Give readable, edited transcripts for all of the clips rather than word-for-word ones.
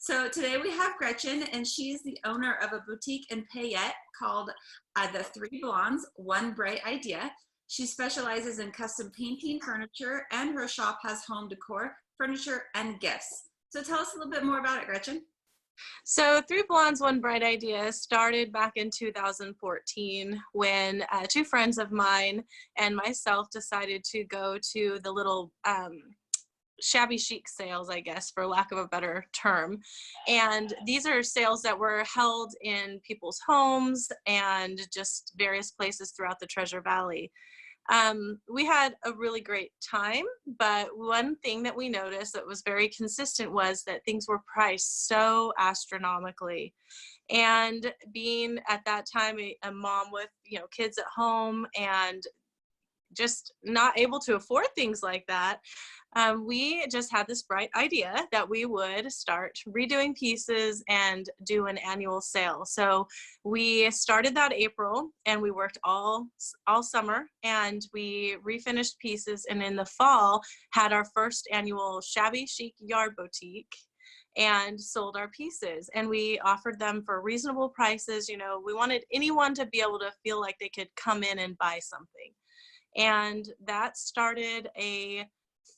So today we have Gretchen, and she's the owner of a boutique in Payette called the Three Blondes, One Bright Idea. She specializes in custom painting, furniture, and her shop has home decor, furniture, and gifts. So tell us a little bit more about it, Gretchen. So Three Blondes, One Bright Idea started back in 2014 when two friends of mine and myself decided to go to the little shabby chic sales, I guess, for lack of a better term. And these are sales that were held in people's homes and just various places throughout the Treasure Valley. We had a really great time, but one thing that we noticed that was very consistent was that things were priced so astronomically. And being at that time a mom with kids at home and just not able to afford things like that, we just had this bright idea that we would start redoing pieces and do an annual sale. So we started that April, and we worked all summer, and we refinished pieces, and in the fall had our first annual shabby chic yard boutique and sold our pieces, and we offered them for reasonable prices. We wanted anyone to be able to feel like they could come in and buy something. And that started a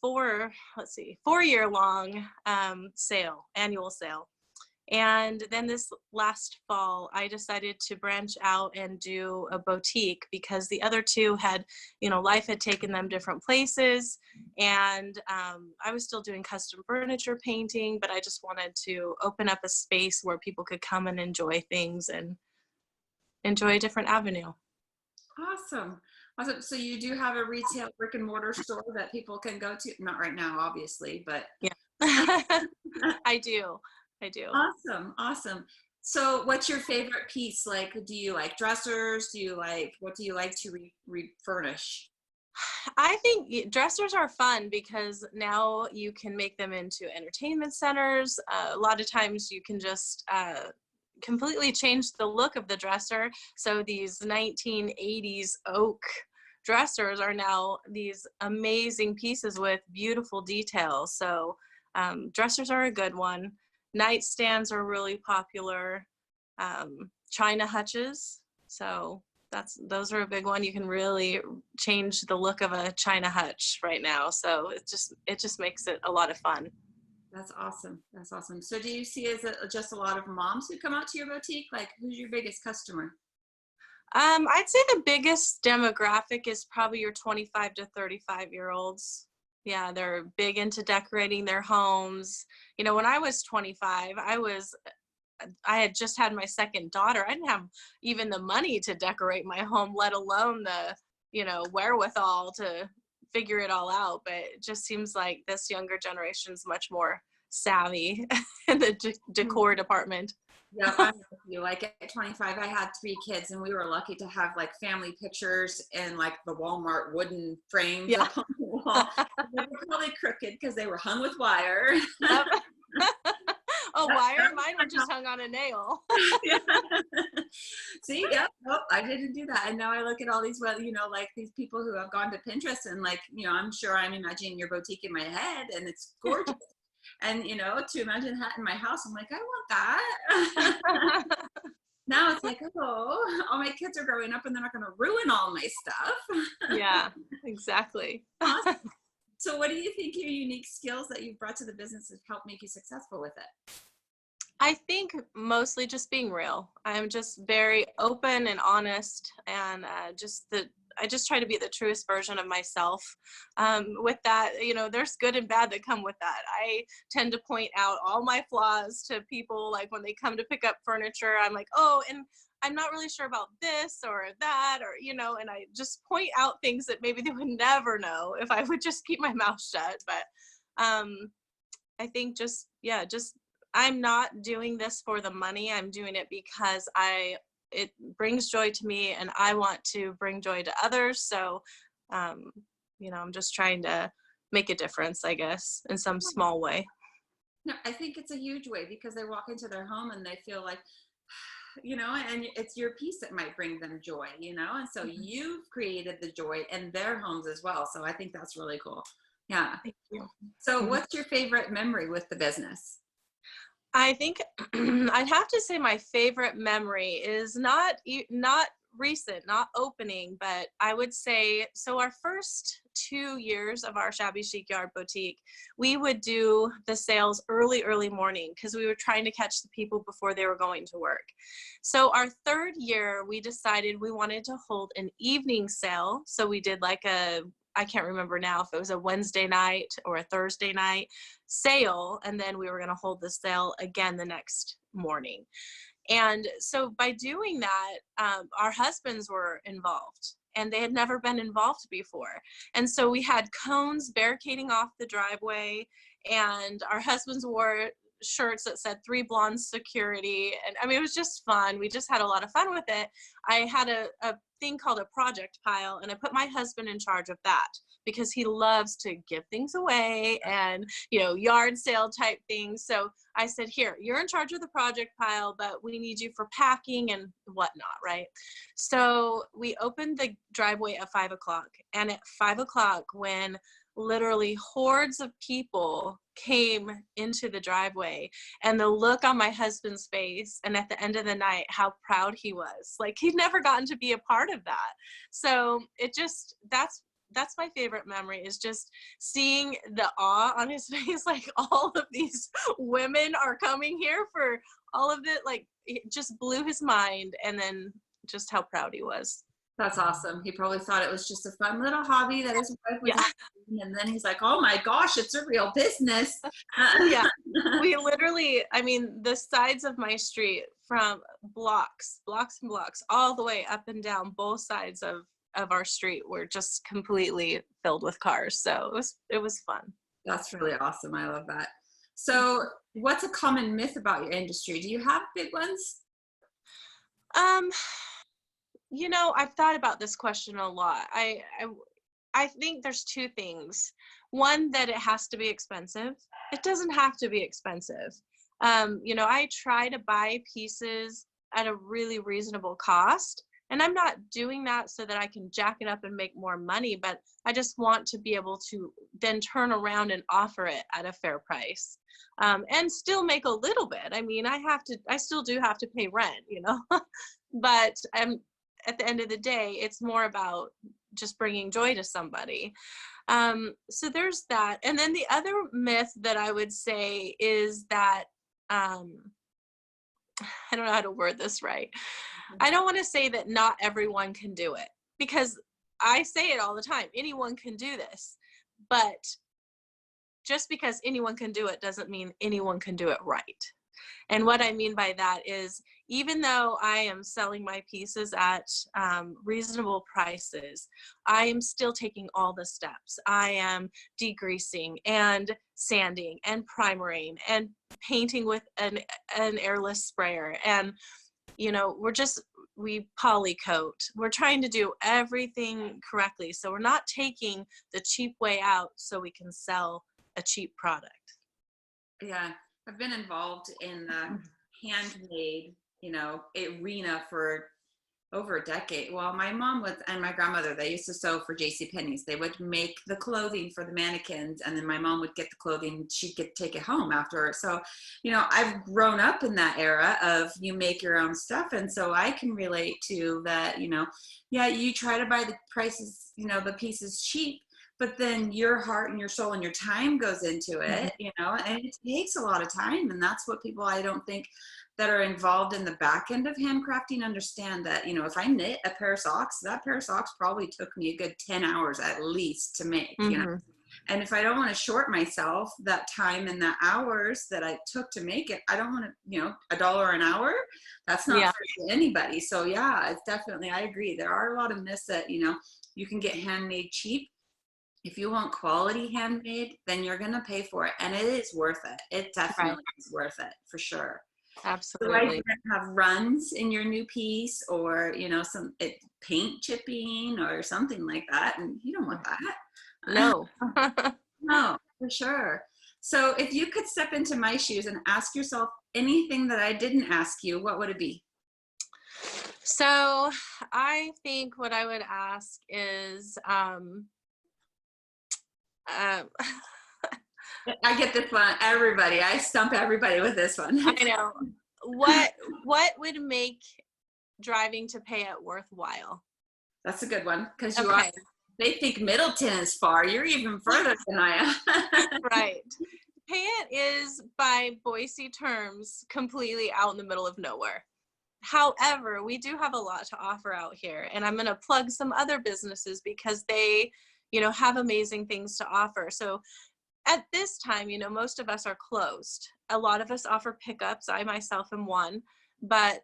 4-year long annual sale. And then this last fall, I decided to branch out and do a boutique because the other two had, life had taken them different places. And I was still doing custom furniture painting, but I just wanted to open up a space where people could come and enjoy things and enjoy a different avenue. Awesome. Awesome. So you do have a retail brick and mortar store that people can go to? Not right now, obviously, but yeah. I do. Awesome. Awesome. So what's your favorite piece? Like, do you like dressers? What do you like to refurnish? I think dressers are fun because now you can make them into entertainment centers. A lot of times you can just completely change the look of the dresser. So these 1980s oak dressers are now these amazing pieces with beautiful details. So dressers are a good one. Nightstands are really popular. China hutches. So those are a big one. You can really change the look of a China hutch right now. So it just makes it a lot of fun. That's awesome. That's awesome. So do you see just a lot of moms who come out to your boutique? Like, who's your biggest customer? I'd say the biggest demographic is probably your 25 to 35-year-olds. Yeah, they're big into decorating their homes. When I was 25, I had just had my second daughter. I didn't have even the money to decorate my home, let alone the, wherewithal to figure it all out. But it just seems like this younger generation is much more savvy in the decor department. Yeah, I'm with you. Like at 25, I had 3 kids, and we were lucky to have like family pictures in like the Walmart wooden frames up on the wall. They were probably crooked because they were hung with wire. Yep. Wire? Mine were just hung on a nail. Yeah. See, yeah, nope, I didn't do that. And now I look at all these, like these people who have gone to Pinterest, and like, I'm sure I'm imagining your boutique in my head, and it's gorgeous. And, to imagine that in my house, I'm like, I want that. Now it's like, oh, all my kids are growing up and they're not going to ruin all my stuff. Yeah, exactly. Awesome. So what do you think your unique skills that you've brought to the business have helped make you successful with it? I think mostly just being real. I'm just very open and honest, and I just try to be the truest version of myself. With that, there's good and bad that come with that. I tend to point out all my flaws to people, like when they come to pick up furniture. I'm like, oh, and I'm not really sure about this or that, or, and I just point out things that maybe they would never know if I would just keep my mouth shut. But I think just I'm not doing this for the money. I'm doing it because it brings joy to me, and I want to bring joy to others. So, I'm just trying to make a difference, I guess, in some small way. No, I think it's a huge way because they walk into their home and they feel like, and it's your piece that might bring them joy, and so you've created the joy in their homes as well. So I think that's really cool. Yeah. Thank you. So what's your favorite memory with the business? I think I'd have to say my favorite memory is not recent, not opening, but I would say so. Our first 2 years of our Shabby Chic Yard boutique, we would do the sales early morning because we were trying to catch the people before they were going to work. So our third year, we decided we wanted to hold an evening sale. So we did like I can't remember now if it was a Wednesday night or a Thursday night sale, and then we were going to hold the sale again the next morning. And so by doing that, our husbands were involved and they had never been involved before. And so we had cones barricading off the driveway, and our husbands wore shirts that said Three Blondes Security. And I mean, it was just fun. We just had a lot of fun with it. I had a thing called a project pile, and I put my husband in charge of that because he loves to give things away and, you know, yard sale type things. So I said, here, you're in charge of the project pile, but we need you for packing and whatnot, right? So we opened the driveway at 5 o'clock. And at 5 o'clock, when literally hordes of people came into the driveway, and the look on my husband's face, and at the end of the night, how proud he was. Like, he'd never gotten to be a part of that. So it just, that's my favorite memory, is just seeing the awe on his face. Like, all of these women are coming here for all of it. Like, it just blew his mind. And then just how proud he was. That's awesome. He probably thought it was just a fun little hobby that his wife was Yeah. doing, and then he's like, oh my gosh, it's a real business. Yeah. We literally, I mean, the sides of my street, from blocks and blocks, all the way up and down both sides of our street were just completely filled with cars. So it was fun. That's really awesome. I love that. So what's a common myth about your industry? Do you have big ones? Um, you know, I've thought about this question a lot. I think there's two things. One, that it has to be expensive. It doesn't have to be expensive. You know, I try to buy pieces at a really reasonable cost. And I'm not doing that so that I can jack it up and make more money, but I just want to be able to then turn around and offer it at a fair price, and still make a little bit. I mean, I still do have to pay rent, you know, but at the end of the day, it's more about just bringing joy to somebody. So there's that. And then the other myth that I would say is that, I don't know how to word this right. I don't want to say that not everyone can do it, because I say it all the time. Anyone can do this, but just because anyone can do it doesn't mean anyone can do it right. And what I mean by that is, even though I am selling my pieces at reasonable prices, I am still taking all the steps. I am degreasing and sanding and primering and painting with an airless sprayer. And, you know, we poly coat. We're trying to do everything correctly. So we're not taking the cheap way out so we can sell a cheap product. Yeah, I've been involved in the handmade, you know, arena for over a decade. Well, my mom and my grandmother, they used to sew for J.C. Penney's. They would make the clothing for the mannequins, and then my mom would get the clothing. She'd take it home after. So, you know, I've grown up in that era of you make your own stuff. And so I can relate to that, you know, yeah, you try to buy the prices, you know, the pieces cheap, but then your heart and your soul and your time goes into it, you know, and it takes a lot of time. And that's what people, I don't think, that are involved in the back end of handcrafting understand, that, you know, if I knit a pair of socks, that pair of socks probably took me a good 10 hours at least to make, you know. And if I don't want to short myself that time and the hours that I took to make it, I don't want to, you know, $1 an hour. That's not fair to anybody. So yeah, it's definitely, I agree. There are a lot of myths that, you know, you can get handmade cheap. If you want quality handmade, then you're going to pay for it. And it is worth it. It definitely is worth it, for sure. Absolutely. So I have runs in your new piece, or, you know, some paint chipping or something like that. And you don't want that. No. No, for sure. So if you could step into my shoes and ask yourself anything that I didn't ask you, what would it be? So I think what I would ask is, I get this one. Everybody, I stump everybody with this one. I know. What would make driving to Payette worthwhile? That's a good one because you are. Okay, They think Middleton is far. You're even further than I am. right. Payette is, by Boise terms, completely out in the middle of nowhere. However, we do have a lot to offer out here, and I'm going to plug some other businesses because they, have amazing things to offer. So at this time, most of us are closed. A lot of us offer pickups. I myself am one, but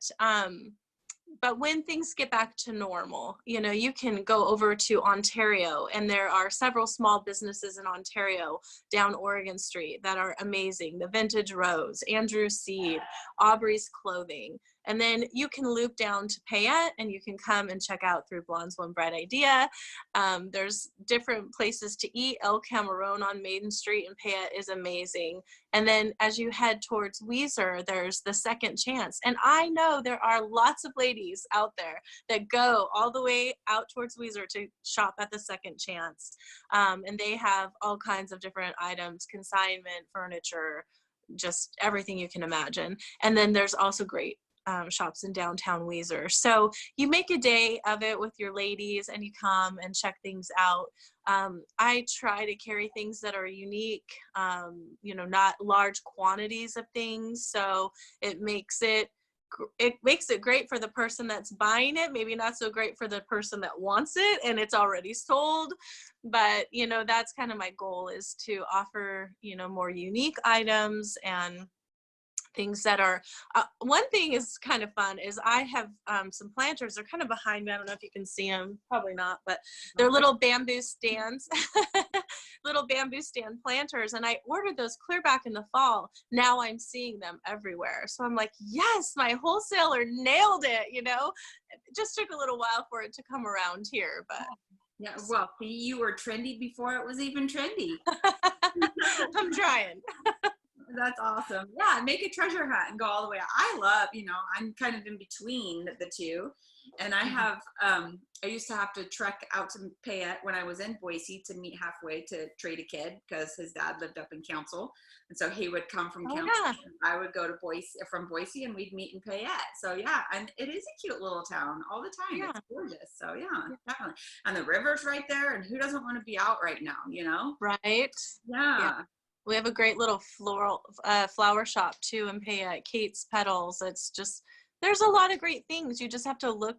when things get back to normal, you can go over to Ontario, and there are several small businesses in Ontario down Oregon Street that are amazing. The Vintage Rose, Andrew's Seed, Aubrey's Clothing. And then you can loop down to Payette, and you can come and check out Three Blondes, One Bright Idea. There's different places to eat. El Camarón on Maiden Street in Payette is amazing. And then as you head towards Weiser, there's the Second Chance. And I know there are lots of ladies out there that go all the way out towards Weiser to shop at the Second Chance. And they have all kinds of different items, consignment, furniture, just everything you can imagine. And then there's also great shops in downtown Weiser. So you make a day of it with your ladies and you come and check things out. I try to carry things that are unique, not large quantities of things. So it makes it great for the person that's buying it, maybe not so great for the person that wants it and it's already sold. But, that's kind of my goal, is to offer, more unique items and things that are, one thing is kind of fun is I have some planters. They're kind of behind me. I don't know if you can see them, probably not, but they're little bamboo stands, little bamboo stand planters. And I ordered those clear back in the fall. Now I'm seeing them everywhere. So I'm like, yes, my wholesaler nailed it. It just took a little while for it to come around here, but. Yeah, well, see, you were trendy before it was even trendy. I'm trying. That's awesome. Yeah, make a treasure hunt and go all the way. I love, I'm kind of in between the two. And I have, I used to have to trek out to Payette when I was in Boise to meet halfway to trade a kid because his dad lived up in Council. And so he would come from Council. Yeah. And I would go to Boise and we'd meet in Payette. So yeah, and it is a cute little town all the time. Yeah. It's gorgeous. So yeah, definitely. And the river's right there. And who doesn't want to be out right now, Right. Yeah. We have a great little flower shop too in Payette, Kate's Petals. It's just, there's a lot of great things. You just have to look,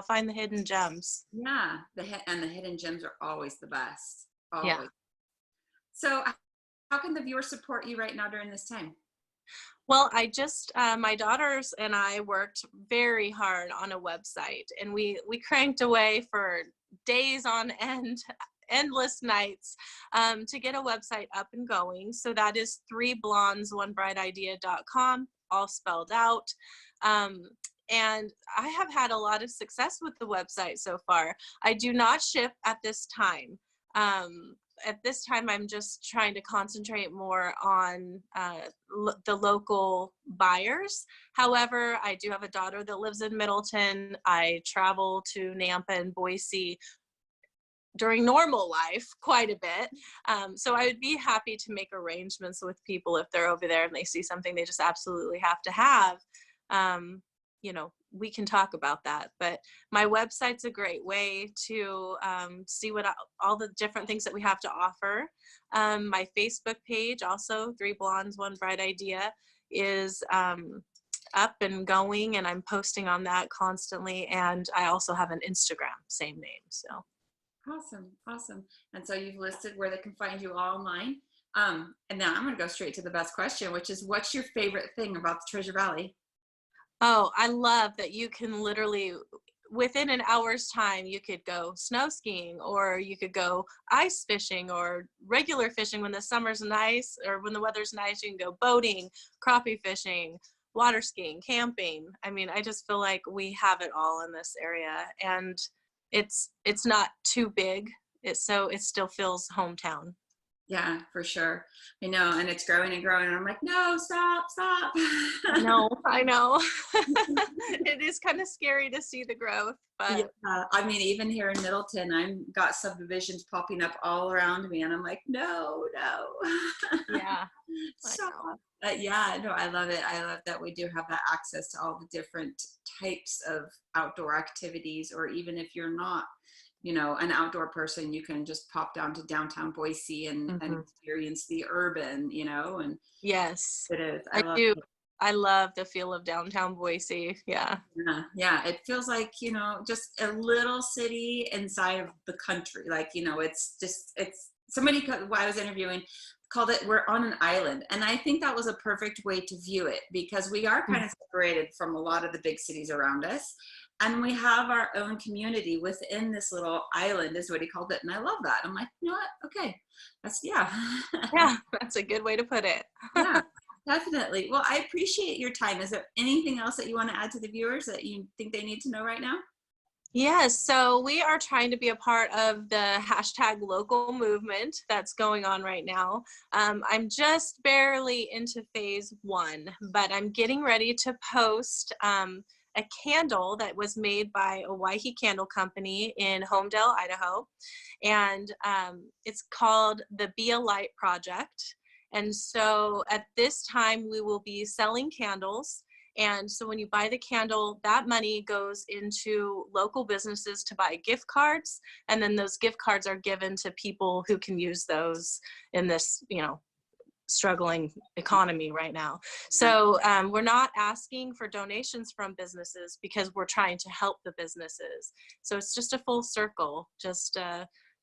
find the hidden gems. Yeah, the hidden gems are always the best. Always. Yeah. So how can the viewers support you right now during this time? Well, I just, my daughters and I worked very hard on a website, and we cranked away for days on end, endless nights to get a website up and going. So that is threeblondesonebrightidea.com, all spelled out. And I have had a lot of success with the website so far. I do not ship at this time. At this time, I'm just trying to concentrate more on the local buyers. However, I do have a daughter that lives in Middleton. I travel to Nampa and Boise during normal life quite a bit. So I would be happy to make arrangements with people if they're over there and they see something they just absolutely have to have. We can talk about that, but my website's a great way to see what all the different things that we have to offer. My Facebook page, also Three Blondes, One Bright Idea, is up and going, and I'm posting on that constantly. And I also have an Instagram, same name. So. Awesome. And so you've listed where they can find you all online. And now I'm going to go straight to the best question, which is, what's your favorite thing about the Treasure Valley? Oh, I love that you can literally, within an hour's time, you could go snow skiing, or you could go ice fishing, or regular fishing when the summer's nice, or when the weather's nice. You can go boating, crappie fishing, water skiing, camping. I mean, I just feel like we have it all in this area, and it's not too big. So it still feels hometown. Yeah, for sure. I know, and it's growing and growing. And I'm like, no, stop, stop. I know. It is kind of scary to see the growth, Yeah, but I mean, even here in Middleton, I've got subdivisions popping up all around me, and I'm like, no, no. yeah, I Stop. know. Yeah, no, I love it. I love that we do have that access to all the different types of outdoor activities, or even if you're not, an outdoor person, you can just pop down to downtown Boise and Mhm. experience the urban, and Yes, it is. I I love do. it. I love the feel of downtown Boise. Yeah. Yeah, yeah. It feels like, just a little city inside of the country. Like, it's somebody who I was interviewing called it, we're on an island. And I think that was a perfect way to view it, because we are kind of separated from a lot of the big cities around us. And we have our own community within this little island, is what he called it. And I love that. I'm like, you know what? Okay. Yeah. Yeah, that's a good way to put it. Yeah, definitely. Well, I appreciate your time. Is there anything else that you want to add to the viewers that you think they need to know right now? Yes, so we are trying to be a part of the hashtag local movement that's going on right now. I'm just barely into phase 1, but I'm getting ready to post a candle that was made by a Waihi Candle Company in Homedale, Idaho. And it's called the Be a Light Project. And so at this time, we will be selling candles. And so when you buy the candle, that money goes into local businesses to buy gift cards. And then those gift cards are given to people who can use those in this, struggling economy right now. So we're not asking for donations from businesses because we're trying to help the businesses. So it's just a full circle. Just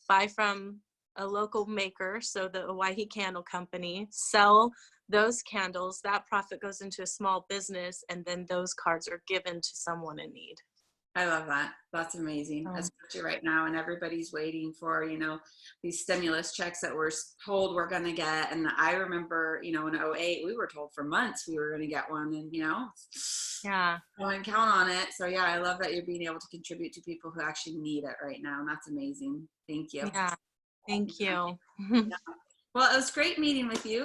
buy from a local maker, so the Waihi Candle Company, sell those candles, that profit goes into a small business, and then those cards are given to someone in need. I love that. That's amazing, Oh. especially right now. And everybody's waiting for, these stimulus checks that we're told we're going to get. And I remember, in '08, we were told for months we were going to get one. And, Yeah. I can count on it. So, yeah, I love that you're being able to contribute to people who actually need it right now. And that's amazing. Thank you. Yeah. Thank you. Yeah. Well, it was great meeting with you.